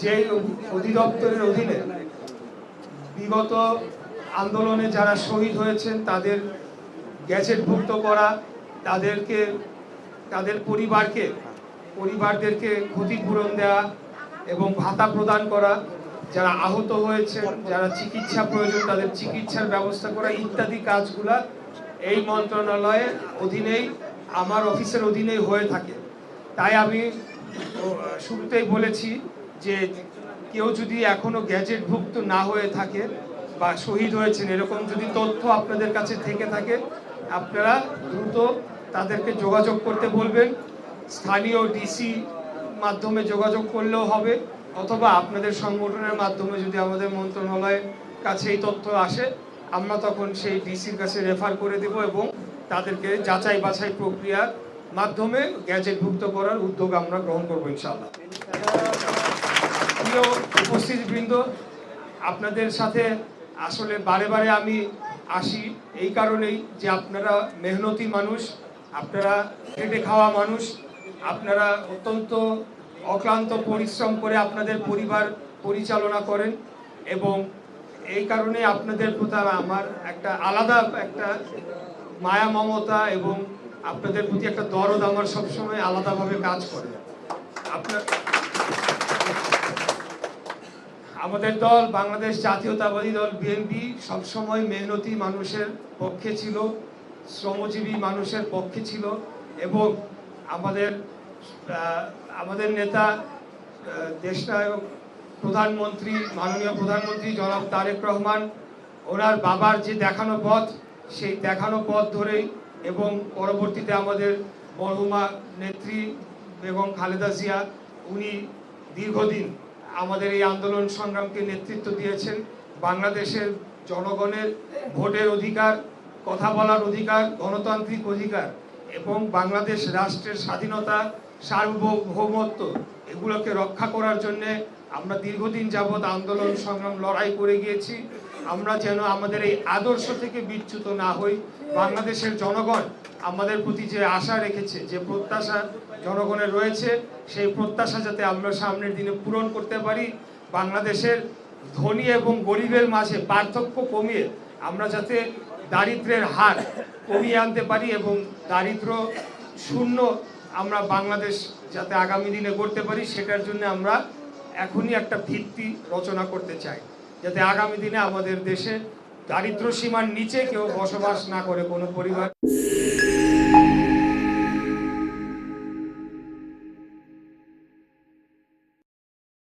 যে অধিদপ্তরের অধীনে বিগত আন্দোলনে যারা শহীদ হয়েছেন তাদের গ্যাজেটভুক্ত করা, তাদের পরিবারদেরকে ক্ষতিপূরণ দেওয়া এবং ভাতা প্রদান করা, যারা আহত হয়েছেন, যারা চিকিৎসা প্রয়োজন তাদের চিকিৎসার ব্যবস্থা করা ইত্যাদি কাজগুলা এই মন্ত্রণালয়ের অধীনেই, আমার অফিসের অধীনেই হয়ে থাকে। তাই আমি শুরুতেই বলেছি যে কেউ যদি এখনো গ্যাজেটভুক্ত না হয়ে থাকে বা শহীদ হয়েছেন এরকম যদি তথ্য আপনাদের কাছে থেকে থাকে, আপনারা দ্রুত তাদেরকে যোগাযোগ করতে বলবেন। স্থানীয় ডিসি মাধ্যমে যোগাযোগ করলেও হবে, অথবা আপনাদের সংগঠনের মাধ্যমে যদি আমাদের মন্ত্রণালয়ের কাছে এই তথ্য আসে আমরা তখন সেই ডিসির কাছে রেফার করে দেব এবং তাদেরকে যাচাই বাছাই প্রক্রিয়ার মাধ্যমে গ্যাজেটভুক্ত করার উদ্যোগ আমরা গ্রহণ করবো ইনশাআল্লাহ। প্রিয় উপস্থিতিবৃন্দ, আপনাদের সাথে আসলে বারে বারে আমি আসি এই কারণেই যে আপনারা মেহনতি মানুষ, আপনারা খেটে খাওয়া মানুষ, আপনারা অত্যন্ত অক্লান্ত পরিশ্রম করে আপনাদের পরিবার পরিচালনা করেন এবং এই কারণে আপনাদের প্রতি আমার একটা আলাদা একটা মায়া মমতা এবং আপনাদের প্রতি একটা দরদ আমার সবসময় আলাদাভাবে কাজ করে। আমাদের দল বাংলাদেশ জাতীয়তাবাদী দল বিএনপি সবসময় মেহনতি মানুষের পক্ষে ছিল, শ্রমজীবী মানুষের পক্ষে ছিল এবং আমাদের নেতা দেশনায়ক প্রধানমন্ত্রী, মাননীয় প্রধানমন্ত্রী জনাব তারেক রহমান, ওনার বাবার যে দেখানো পথ সেই দেখানো পথ ধরেই এবং পরবর্তীতে আমাদের মরহুমা নেত্রী বেগম খালেদা জিয়া, উনি দীর্ঘদিন আমাদের এই আন্দোলন সংগ্রামকে নেতৃত্ব দিয়েছেন। বাংলাদেশের জনগণের ভোটের অধিকার, কথা বলার অধিকার, গণতান্ত্রিক অধিকার এবং বাংলাদেশ রাষ্ট্রের স্বাধীনতা, সার্বভৌমত্ব এগুলোকে রক্ষা করার জন্যে আমরা দীর্ঘদিন যাবৎ আন্দোলন সংগ্রাম লড়াই করে গিয়েছি। আমরা যেন আমাদের এই আদর্শ থেকে বিচ্যুত না হই। বাংলাদেশের জনগণ আমাদের প্রতি যে আশা রেখেছে, যে প্রত্যাশা জনগণের রয়েছে, সেই প্রত্যাশা যাতে আমরা সামনের দিনে পূরণ করতে পারি। বাংলাদেশের ধনী এবং গরিবের মাঝে পার্থক্য কমিয়ে আমরা যাতে দারিদ্র্যের হার কমিয়ে আনতে পারি এবং দারিদ্র শূন্য আমরা বাংলাদেশ যাতে আগামী দিনে করতে পারি, সেটার জন্য আমরা এখনই একটা ভিত্তি রচনা করতে চাই, যাতে আগামী দিনে আমাদের দেশে দারিদ্র সীমার নিচে কেউ বসবাস না করে কোনো পরিবার।